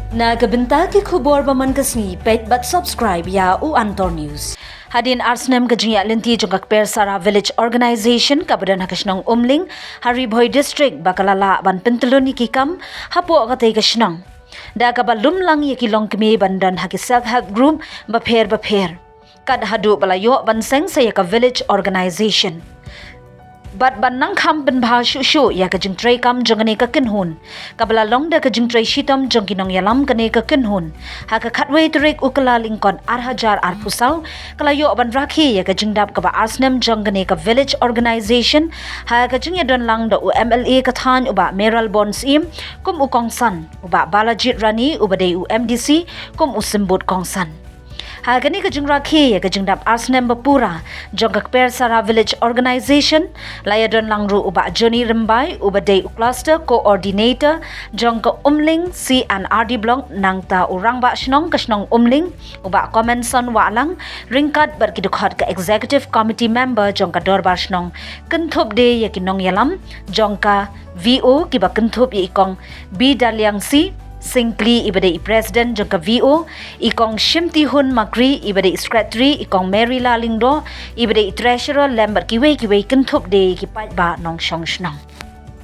Nagabenta ki khubor baman kasni pet but subscribe ya u Antor News. Hadin snem jingiaid lynti jong Kper Sara Village Organisation kabadan shnong Umling RiBhoi District bakalala ban penteloni kikam hapo katay shnong. Da kabalum lang yakilong kami bandan haki self-help group bapher. Kad hadu balayo banseng saya ka village organisation. Bat banang kam ben bha shu ya ka jingtray kam jongane ka kinhun kabala long da ka jingtray shitam jong kinong yalam kane ka kinhun ha ka khatway turik ukala lingkon arhajar arpusaw kalayo ban rakhi ya ka jingdap ka ba snem jongane ka village organisation ha ka jingyadon lang da UMLA ka than uba meral bonds im kum ukong san uba balajit rani uba de UMDC kum usimbut kong san. Hagani ka jingrakhi ya ka jingdap snem bapura jong Kper Sara Village Organisation layadon langru uba Johnny Rimbai uba day cluster coordinator jong ka Umling CNRD block nang ta urang ba shnong ka shnong Umling uba Comenson walang ringkat berkidukhat ka executive committee member jong ka dorbar shnong kentup de ya kinong yalam jong ka VO kiba kentup ya ikong Bidalyang si Singli ibadai president jangka VO ikong Shimti Hun Makri ibadai secretary ikong Mary Lalingdo ibadai treasurer lembar kiwe kentup de kipat ba nong shnong.